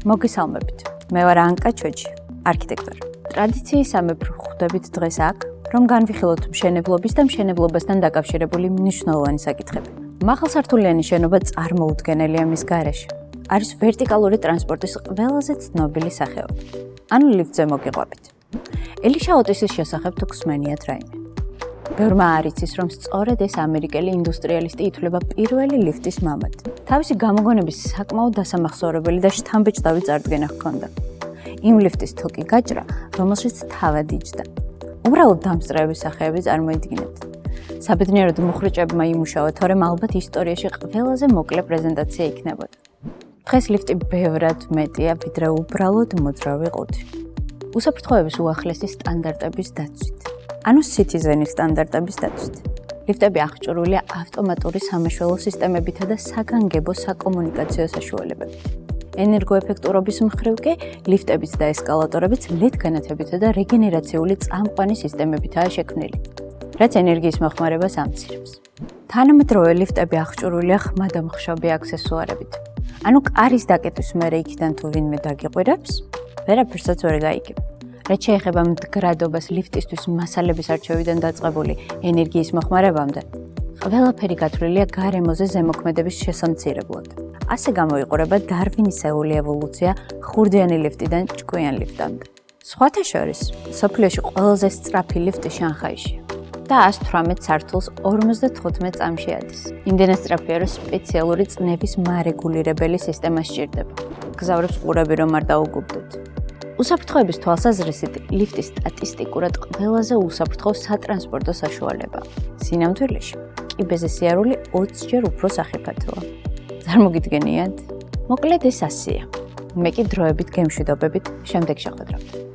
მოგესალმებით. მე ვარ ანკა ჩოჯი, არქიტექტორი. ტრადიციისამებრ ხვდებით დღეს აქ, რომ განვიხილოთ მშენებლობის და მშენებლობასთან დაკავშირებული მნიშვნელოვანი საკითხები. მაღალსართულიანი შენობა წარმოუდგენელია მის გარეშე. არის ვერტიკალური ტრანსპორტის ყველაზე ცნობილი სახეობა. ანუ ლიფტზე მოგიყვებით. ელიშა ოტისის შესახებ თუ გსმენიათ რაიმე. ბევრმა არ იცის, რომ სწორედ ეს ამერიკელი ინდუსტრიალისტი ითვლება პირველი ლიფტის მამად. თავისი გამოგონების საკმაოდ დასამახსოვრებელი და შთამბეჭდავი წარდგენა ჰქონდა. იმ ლიფტის თოკი გაჭრა, რომელშიც თავად იჯდა. უბრალოდ დამსწრეების სახეები წარმოიდგინეთ. საბედნიეროდ მუხრიჭებმა იმუშავა, თორემ ალბათ ისტორიაში ყველაზე მოკლე პრეზენტაცია იქნებოდა. დღეს ლიფტი ბევრად მეტია, ვიდრე უბრალოდ მოძრავი ყუთი. უსაფრთხოების უახლესი სტანდარტების დაცვით. ანუ citizen-ის სტანდარტების დაცვით. ლიფტები აღჭურვილია ავტომატური სამაშველო სისტემებითა და საგანგებო საკომუნიკაციო საშუალებებით. ენერგოეფექტურობის მხრივ კი ლიფტებიც და ესკალატორებიც LED განათებითა და რეგენერაციული წამყვანი სისტემებითაა შექმნილი, რაც ენერგიის მოხმარებას ამცირებს. თანამედროვე ლიფტები აღჭურვილია ხმადამხშობი აქსესუარებით. ანუ კარის დაკეტვის მერე იქიდან თუ ვინმე დაგიყვირებს, ვერაფერსაც ვერ გაიგებ. რაც შეეხება მდგრადობას ლიფტისთვის მასალების არჩევიდან დაწყებული ენერგიის მოხმარებამდე, ყველაფერი გათვლილია გარემოზე ზემოქმედების შესამცირებლად. ასე გამოიყურება დარვინისეული ევოლუცია ხურდიანი ლიფტიდან ჭკვიან ლიფტამდე. სხვათა შორის, მსოფლიოში ყველაზე სწრაფი ლიფტი შანხაიშია და 118 სართულს 55 წამში ადის. იმდენად სწრაფია, რომ სპეციალური წნევის მარეგულირებელი სისტემა სჭირდება. გზავრებს ყურები რომ არ დაუგუბდეთ. უსაფრთხოების თვალსაზრისით ლიფტი სტატისტიკურად ყველაზე უსაფრთხო სატრანსპორტო საშუალება. სინამდვილეში, კიბეზე სიარული 20 ჯერ უფრო სახიფათოა. წარმოგიდგენიათ? მოკლედ ეს ასია. მე კი დროებით გემშვიდობებით შემდეგ შეხვედრამდე.